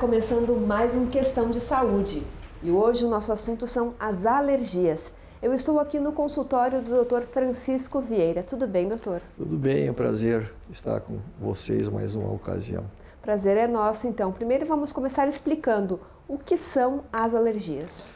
começando mais um Questão de Saúde. E hoje o nosso assunto são as alergias. Eu estou aqui no consultório do Dr. Francisco Vieira. Tudo bem, doutor? Tudo bem, é um prazer estar com vocês mais uma ocasião. Prazer é nosso, então. Primeiro vamos começar explicando o que são as alergias.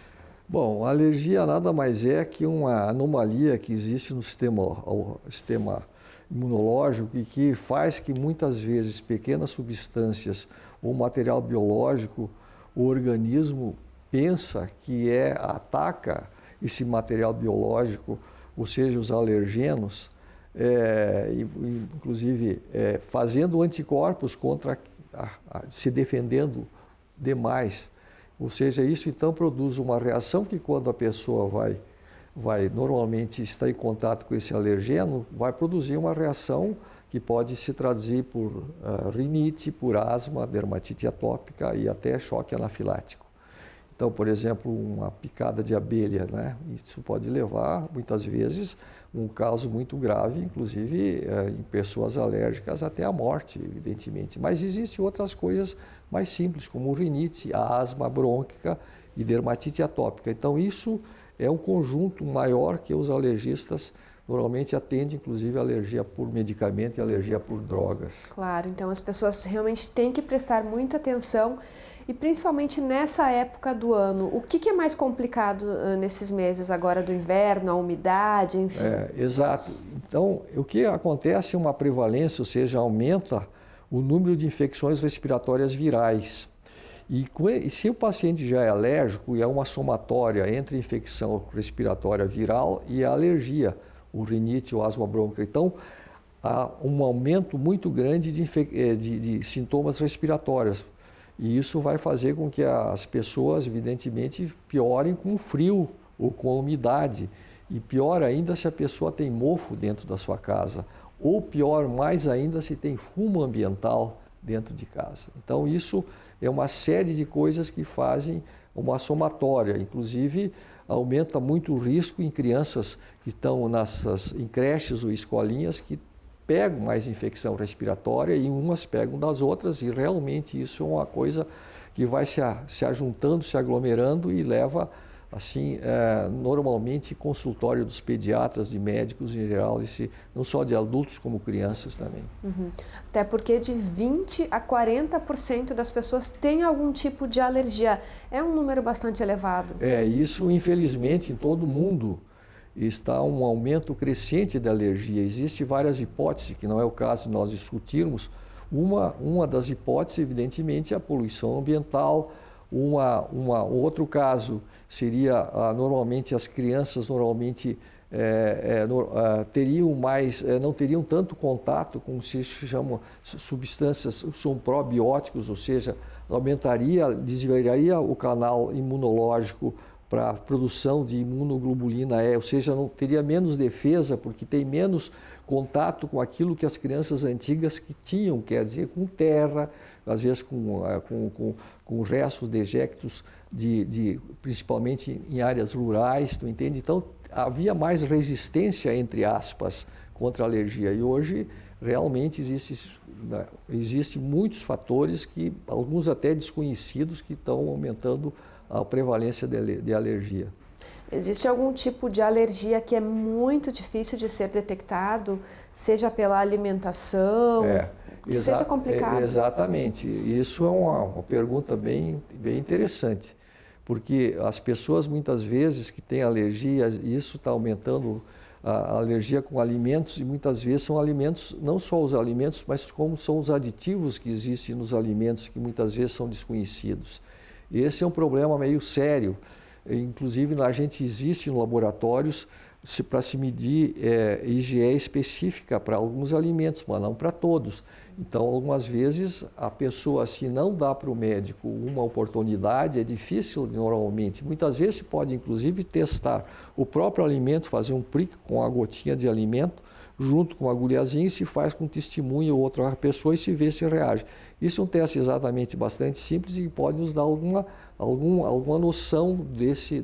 Bom, a alergia nada mais é que uma anomalia que existe no sistema imunológico e que faz que muitas vezes pequenas substâncias ou material biológico, o organismo pensa que ataca esse material biológico, ou seja, os alergenos, inclusive fazendo anticorpos contra, se defendendo demais. Ou seja, isso então produz uma reação que quando a pessoa vai normalmente estar em contato com esse alergeno, vai produzir uma reação que pode se traduzir por rinite, por asma, dermatite atópica e até choque anafilático. Então, por exemplo, uma picada de abelha, né? Isso pode levar, muitas vezes, um caso muito grave, inclusive em pessoas alérgicas, até a morte, evidentemente. Mas existem outras coisas mais simples, como rinite, a asma brônquica e dermatite atópica. Então, isso é um conjunto maior que os alergistas normalmente atendem, inclusive, alergia por medicamento e alergia por drogas. Claro, então as pessoas realmente têm que prestar muita atenção e principalmente nessa época do ano. O que é mais complicado nesses meses agora do inverno, a umidade, enfim? Exato. Então, o que acontece é uma prevalência, ou seja, aumenta o número de infecções respiratórias virais. E se o paciente já é alérgico, é uma somatória entre infecção respiratória viral e a alergia, o rinite ou asma brônquica. Então, há um aumento muito grande de sintomas respiratórios. E isso vai fazer com que as pessoas, evidentemente, piorem com o frio ou com a umidade. E pior ainda se a pessoa tem mofo dentro da sua casa. Ou pior mais ainda se tem fumo ambiental dentro de casa. Então isso é uma série de coisas que fazem uma somatória. Inclusive aumenta muito o risco em crianças que estão em creches ou escolinhas que pegam mais infecção respiratória e umas pegam das outras e realmente isso é uma coisa que vai se ajuntando, se aglomerando e leva, assim, normalmente consultório dos pediatras e médicos em geral, não só de adultos como crianças também. Uhum. Até porque de 20% a 40% das pessoas têm algum tipo de alergia. É um número bastante elevado. Isso infelizmente em todo o mundo está um aumento crescente da alergia. Existem várias hipóteses, que não é o caso de nós discutirmos. Uma das hipóteses, evidentemente, é a poluição ambiental. Outro caso seria, normalmente, as crianças não teriam tanto contato com o que se chama substâncias, são probióticos, ou seja, desviaria o canal imunológico para a produção de imunoglobulina E, ou seja, não teria menos defesa porque tem menos contato com aquilo que as crianças antigas que tinham, quer dizer, com terra, às vezes com restos dejectos, principalmente em áreas rurais, tu entende? Então, havia mais resistência, entre aspas, contra a alergia. E hoje, realmente, existem muitos fatores, alguns até desconhecidos, que estão aumentando a prevalência de alergia. Existe algum tipo de alergia que é muito difícil de ser detectado, seja pela alimentação, que seja complicado? Exatamente. Isso é uma pergunta bem interessante, porque as pessoas muitas vezes que têm alergia, isso está aumentando a alergia com alimentos, e muitas vezes são alimentos, não só os alimentos, mas como são os aditivos que existem nos alimentos, que muitas vezes são desconhecidos. Esse é um problema meio sério. Inclusive, a gente existe em laboratórios para se medir IgE específica para alguns alimentos, mas não para todos. Então, algumas vezes, a pessoa, se não dá para o médico uma oportunidade, é difícil normalmente. Muitas vezes, se pode, inclusive, testar o próprio alimento, fazer um prick com a gotinha de alimento, junto com uma agulhazinha, e se faz com testemunho ou outra pessoa e se vê se reage. Isso é um teste exatamente bastante simples e pode nos dar alguma alguma noção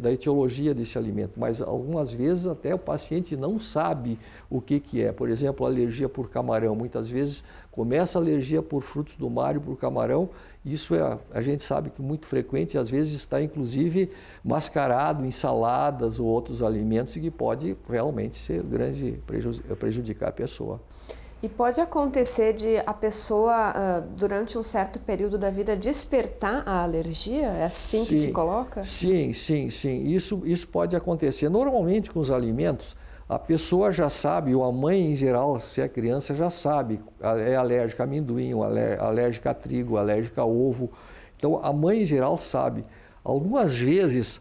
da etiologia desse alimento, mas algumas vezes até o paciente não sabe o que é. Por exemplo, alergia por camarão. Muitas vezes começa a alergia por frutos do mar e por camarão. Isso a gente sabe que é muito frequente e às vezes está inclusive mascarado em saladas ou outros alimentos e que pode realmente ser prejudicar a pessoa. E pode acontecer de a pessoa, durante um certo período da vida, despertar a alergia? É assim que se coloca? Sim. Isso pode acontecer. Normalmente com os alimentos, a pessoa já sabe, ou a mãe em geral, se é criança, já sabe. É alérgica a amendoim, alérgica a trigo, alérgica a ovo. Então a mãe em geral sabe. Algumas vezes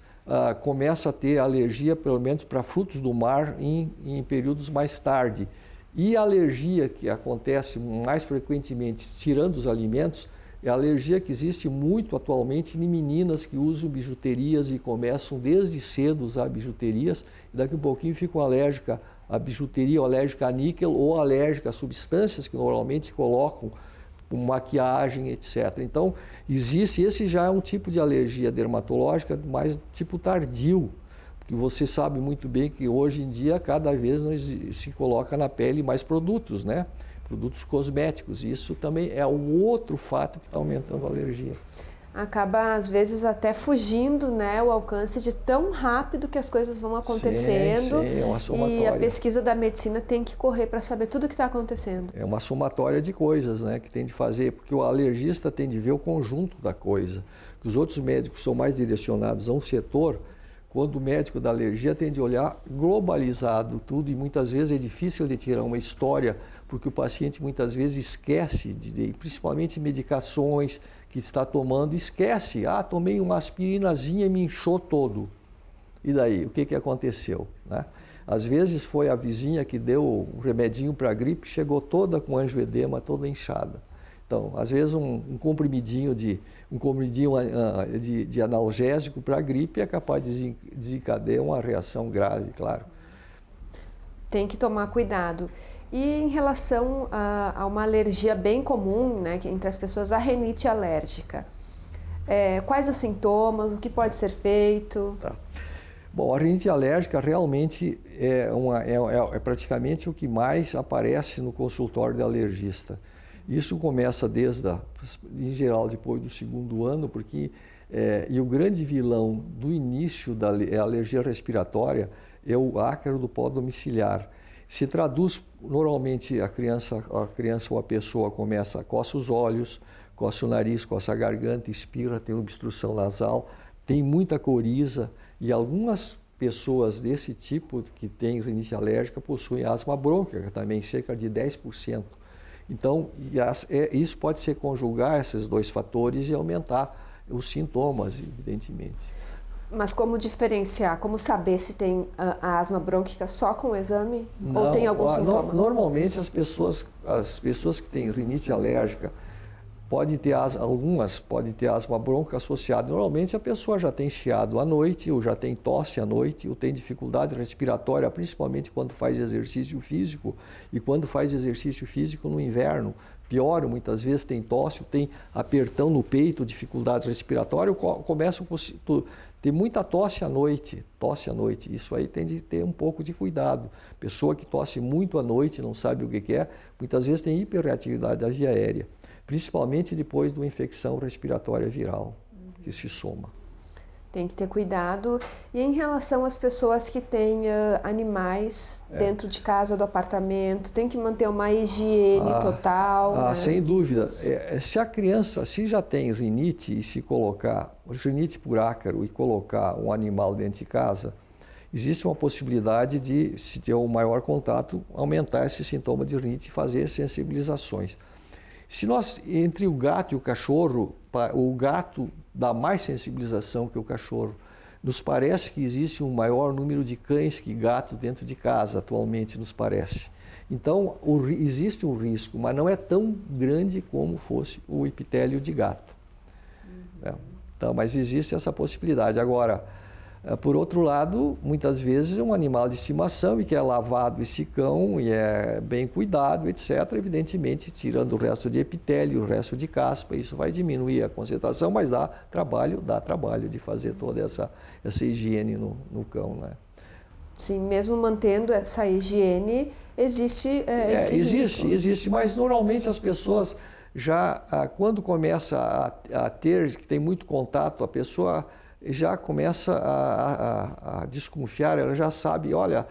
começa a ter alergia, pelo menos para frutos do mar, em períodos mais tarde. E a alergia que acontece mais frequentemente, tirando os alimentos, é a alergia que existe muito atualmente em meninas que usam bijuterias e começam desde cedo a usar bijuterias e daqui a pouquinho ficam alérgicas à bijuteria, ou alérgica a níquel ou alérgica a substâncias que normalmente se colocam como maquiagem, etc. Então, esse já é um tipo de alergia dermatológica mais tipo tardio. E você sabe muito bem que hoje em dia cada vez se coloca na pele mais produtos, né? Produtos cosméticos. Isso também é um outro fato que está aumentando a alergia. Acaba, às vezes, até fugindo, né, o alcance de tão rápido que as coisas vão acontecendo. Sim, é uma somatória. E a pesquisa da medicina tem que correr para saber tudo o que está acontecendo. É uma somatória de coisas, né, que tem de fazer, porque o alergista tem de ver o conjunto da coisa. Que os outros médicos são mais direcionados a um setor. Quando o médico da alergia tem de olhar globalizado tudo e muitas vezes é difícil de tirar uma história porque o paciente muitas vezes esquece, principalmente medicações que está tomando, esquece. Tomei uma aspirinazinha e me inchou todo. E daí, o que aconteceu? Né? Às vezes foi a vizinha que deu um remedinho para a gripe, chegou toda com angioedema, toda inchada. Então, às vezes um comprimidinho de analgésico para a gripe é capaz de desencadear uma reação grave, claro. Tem que tomar cuidado. E em relação a uma alergia bem comum, né, entre as pessoas, a rinite alérgica, quais os sintomas, o que pode ser feito? Tá. Bom, a rinite alérgica realmente é praticamente o que mais aparece no consultório de alergista. Isso começa em geral, depois do segundo ano, porque e o grande vilão do início da alergia respiratória é o ácaro do pó domiciliar. Se traduz, normalmente a criança ou a pessoa coça os olhos, coça o nariz, coça a garganta, espirra, tem obstrução nasal, tem muita coriza e algumas pessoas desse tipo que têm rinite alérgica possuem asma brônquica também, cerca de 10%. Então, isso pode se conjugar esses dois fatores e aumentar os sintomas, evidentemente. Mas como diferenciar? Como saber se tem a asma brônquica só com o exame? Ou tem algum sintoma? Normalmente as pessoas que têm rinite alérgica algumas podem ter asma brônquica associada. Normalmente a pessoa já tem chiado à noite, ou já tem tosse à noite, ou tem dificuldade respiratória, principalmente quando faz exercício físico. E quando faz exercício físico no inverno, piora, muitas vezes tem tosse, tem apertão no peito, dificuldade respiratória, começam a ter muita tosse à noite. Isso aí tem de ter um pouco de cuidado. Pessoa que tosse muito à noite, não sabe o que é, muitas vezes tem hiperreatividade da via aérea. Principalmente depois de uma infecção respiratória viral, que se soma. Tem que ter cuidado. E em relação às pessoas que têm animais dentro de casa, do apartamento, tem que manter uma higiene total? Né? Sem dúvida. Se a criança, já tem rinite e se colocar rinite por ácaro e colocar um animal dentro de casa, existe uma possibilidade de, se ter um maior contato, aumentar esse sintoma de rinite e fazer sensibilizações. Se entre o gato e o cachorro, o gato dá mais sensibilização que o cachorro. Nos parece que existe um maior número de cães que gatos dentro de casa, atualmente, nos parece. Então, existe um risco, mas não é tão grande como fosse o epitélio de gato. Então, mas existe essa possibilidade. Agora, Por outro lado, muitas vezes é um animal de estimação e que é lavado esse cão e é bem cuidado, etc. Evidentemente, tirando o resto de epitélio, o resto de caspa, isso vai diminuir a concentração, mas dá trabalho de fazer toda essa higiene no cão, né? Sim, mesmo mantendo essa higiene, existe existe, mas normalmente as pessoas já, quando começa a ter, que tem muito contato, a pessoa já começa a desconfiar, ela já sabe, olha,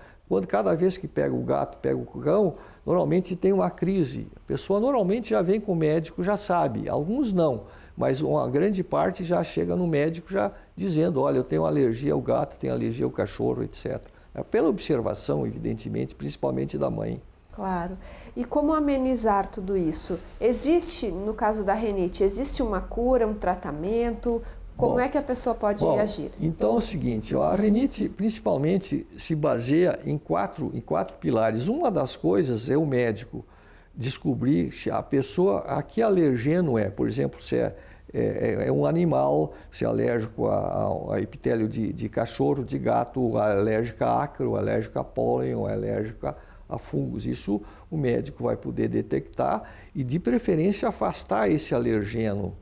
cada vez que pega o gato, pega o cão, normalmente tem uma crise. A pessoa normalmente já vem com o médico, já sabe, alguns não, mas uma grande parte já chega no médico já dizendo, olha, eu tenho alergia ao gato, tenho alergia ao cachorro, etc. Pela observação, evidentemente, principalmente da mãe. Claro. E como amenizar tudo isso? Existe, no caso da rinite, existe uma cura, um tratamento? Como é que a pessoa pode agir? Então é o seguinte, a rinite principalmente se baseia em quatro pilares. Uma das coisas é o médico descobrir se a pessoa, a que alergeno é, por exemplo, se é um animal, se é alérgico a epitélio de cachorro, de gato, ou alérgico a ácaro, alérgico a pólen, ou alérgico a fungos. Isso o médico vai poder detectar e, de preferência, afastar esse alergeno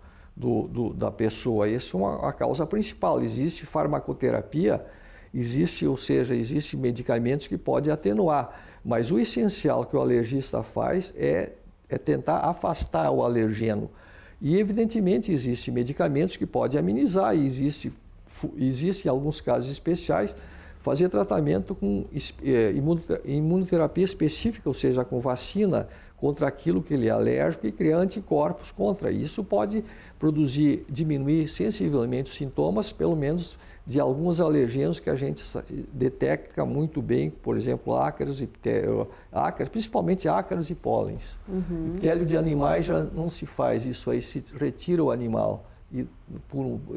da pessoa. Essa é a causa principal. Existe farmacoterapia, existem medicamentos que podem atenuar, mas o essencial que o alergista faz é tentar afastar o alergeno. E, evidentemente, existem medicamentos que podem amenizar, e existe em alguns casos especiais, fazer tratamento com imunoterapia específica, ou seja, com vacina contra aquilo que ele é alérgico e criar anticorpos contra. Isso pode diminuir sensivelmente os sintomas, pelo menos de alguns alergenos que a gente detecta muito bem, por exemplo, ácaros, principalmente ácaros e pólens. Epitélio de animais já não se faz isso aí, se retira o animal e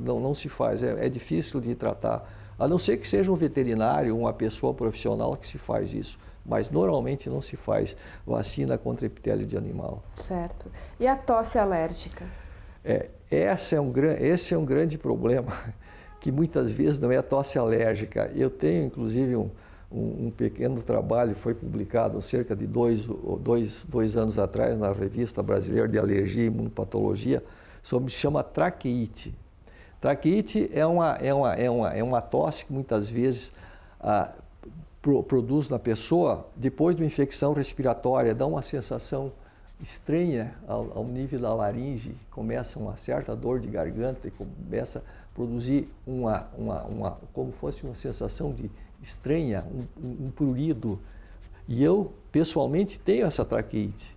não se faz, é difícil de tratar, a não ser que seja um veterinário, uma pessoa profissional que se faz isso. Mas normalmente não se faz vacina contra epitélio de animal. Certo. E a tosse alérgica? Esse é um grande problema, que muitas vezes não é a tosse alérgica. Eu tenho, inclusive, um pequeno trabalho, foi publicado cerca de dois anos atrás na Revista Brasileira de Alergia e Imunopatologia, chama traqueite. Traqueite é uma tosse que muitas vezes produz na pessoa, depois de uma infecção respiratória, dá uma sensação estranha ao nível da laringe, começa uma certa dor de garganta e começa a produzir como fosse uma sensação estranha, um prurido. E eu, pessoalmente, tenho essa traqueite.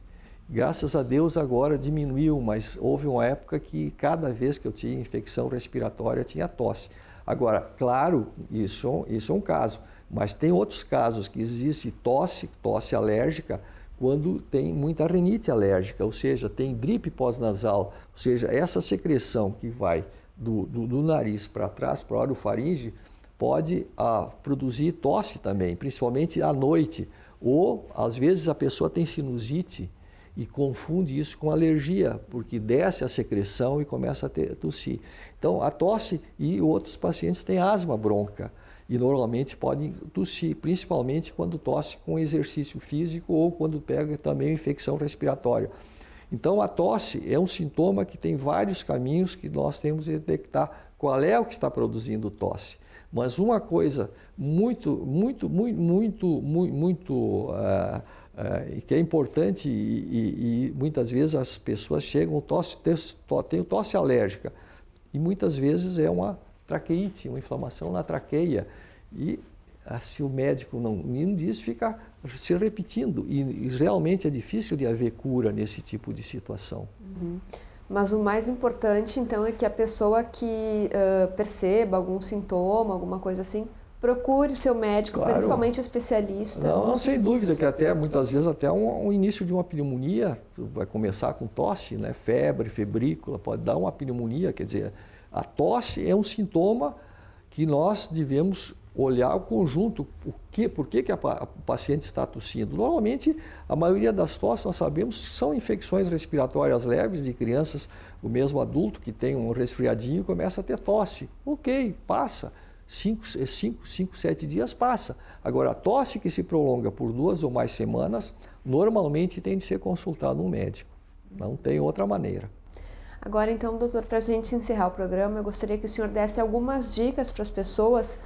Graças a Deus agora diminuiu, mas houve uma época que cada vez que eu tinha infecção respiratória, tinha tosse. Agora, claro, isso é um caso. Mas tem outros casos que existe tosse alérgica, quando tem muita rinite alérgica, ou seja, tem gripe pós-nasal, ou seja, essa secreção que vai do nariz para trás, para a orofaringe, pode produzir tosse também, principalmente à noite. Ou, às vezes, a pessoa tem sinusite e confunde isso com alergia, porque desce a secreção e começa a tossir. Então, a tosse, e outros pacientes têm asma bronca. E normalmente podem tossir, principalmente quando tosse com exercício físico ou quando pega também infecção respiratória. Então a tosse é um sintoma que tem vários caminhos que nós temos de detectar qual é o que está produzindo tosse. Mas uma coisa que é importante e muitas vezes as pessoas chegam, tem tosse alérgica e muitas vezes é uma traqueite, uma inflamação na traqueia. E se o médico não diz, fica se repetindo. E realmente é difícil de haver cura nesse tipo de situação. Mas o mais importante, então, é que a pessoa que perceba algum sintoma, alguma coisa assim, procure o seu médico, claro, principalmente especialista. Não, sem dúvida, que muitas vezes até um início de uma pneumonia, vai começar com tosse, né? Febre, febrícula, pode dar uma pneumonia, quer dizer, a tosse é um sintoma que nós devemos olhar o conjunto, por que o paciente está tossindo. Normalmente, a maioria das tosses, nós sabemos, são infecções respiratórias leves de crianças, o mesmo adulto que tem um resfriadinho começa a ter tosse. Ok, passa. 5, 7 dias passa. Agora, a tosse que se prolonga por 2 ou mais semanas, normalmente tem de ser consultado um médico. Não tem outra maneira. Agora, então, doutor, para a gente encerrar o programa, eu gostaria que o senhor desse algumas dicas para as pessoas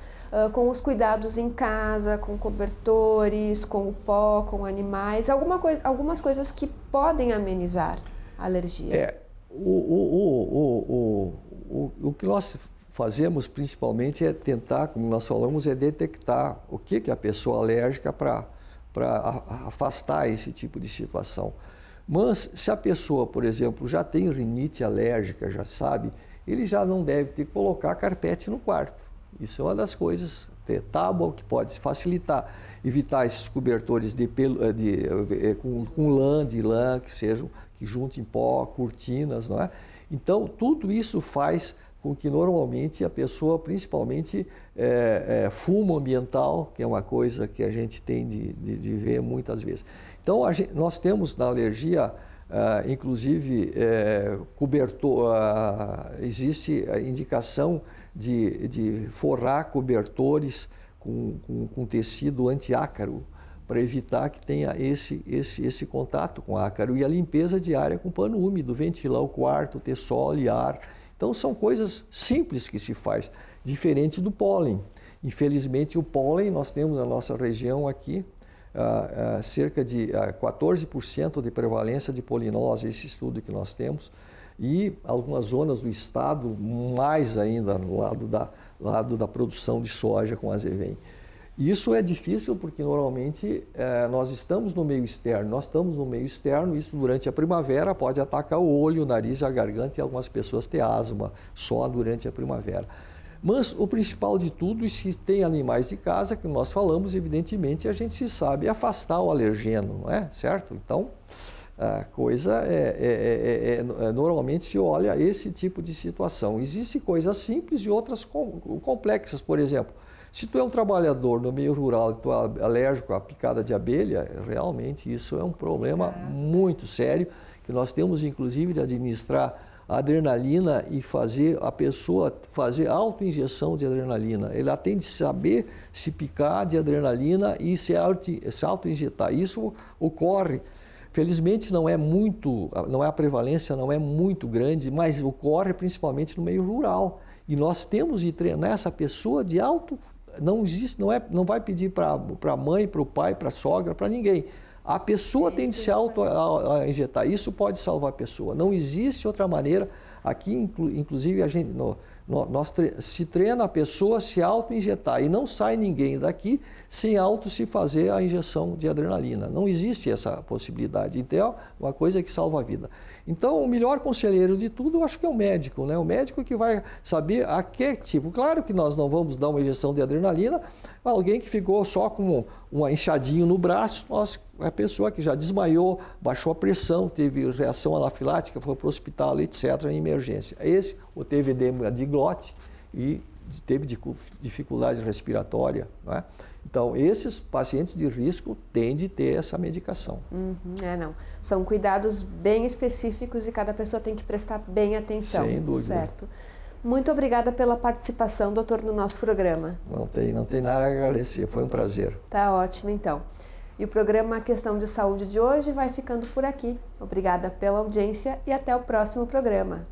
com os cuidados em casa, com cobertores, com o pó, com animais, algumas coisas que podem amenizar a alergia. O que nós fazemos principalmente é tentar, como nós falamos, é detectar o que é a pessoa alérgica para afastar esse tipo de situação. Mas se a pessoa, por exemplo, já tem rinite alérgica, já sabe, ele já não deve ter que colocar carpete no quarto. Isso é uma das coisas, ter tábua que pode facilitar, evitar esses cobertores com lã, de lã, que juntem pó, cortinas, não é? Então, tudo isso faz com que normalmente a pessoa, principalmente, fumo ambiental, que é uma coisa que a gente tem de ver muitas vezes. Então, nós temos na alergia, inclusive, cobertor, existe a indicação de forrar cobertores com tecido antiácaro, para evitar que tenha esse contato com ácaro, e a limpeza diária com pano úmido, ventilar o quarto, ter sol e ar. Então, são coisas simples que se faz, diferente do pólen. Infelizmente, o pólen, nós temos na nossa região aqui, cerca de 14% de prevalência de polinose, esse estudo que nós temos, e algumas zonas do estado, mais ainda no lado da produção de soja com azevém. Isso é difícil porque normalmente nós estamos no meio externo, isso durante a primavera pode atacar o olho, o nariz, a garganta, e algumas pessoas têm asma só durante a primavera. Mas o principal de tudo, se tem animais de casa, que nós falamos, evidentemente, a gente se sabe afastar o alergeno, não é? Certo? Então, a coisa normalmente se olha esse tipo de situação. Existem coisas simples e outras complexas, por exemplo. Se tu é um trabalhador no meio rural e tu é alérgico à picada de abelha, realmente isso é um problema muito sério, que nós temos inclusive de administrar adrenalina e fazer a pessoa fazer autoinjeção de adrenalina. Ela tem de saber se picar de adrenalina e se autoinjetar. Isso ocorre. Felizmente a prevalência não é muito grande, mas ocorre principalmente no meio rural. E nós temos de treinar essa pessoa de não vai pedir para a mãe, para o pai, para a sogra, para ninguém. A pessoa tem de se auto-injetar. Isso pode salvar a pessoa. Não existe outra maneira. Aqui, inclusive, nós se treina a pessoa a se auto-injetar. E não sai ninguém daqui sem se fazer a injeção de adrenalina. Não existe essa possibilidade. Então, é uma coisa que salva a vida. Então, o melhor conselheiro de tudo, eu acho que é o médico, né? O médico que vai saber a que tipo. Claro que nós não vamos dar uma injeção de adrenalina a alguém que ficou só com um inchadinho no braço, a pessoa que já desmaiou, baixou a pressão, teve reação anafilática, foi para o hospital, etc., em emergência. Ou teve edema de glote e teve dificuldade respiratória, não é? Então, esses pacientes de risco têm de ter essa medicação. Não. São cuidados bem específicos e cada pessoa tem que prestar bem atenção. Sem dúvida. Certo. Muito obrigada pela participação, doutor, no nosso programa. Não tem nada a agradecer, foi um prazer. Tá ótimo, então. E o programa Questão de Saúde de hoje vai ficando por aqui. Obrigada pela audiência e até o próximo programa.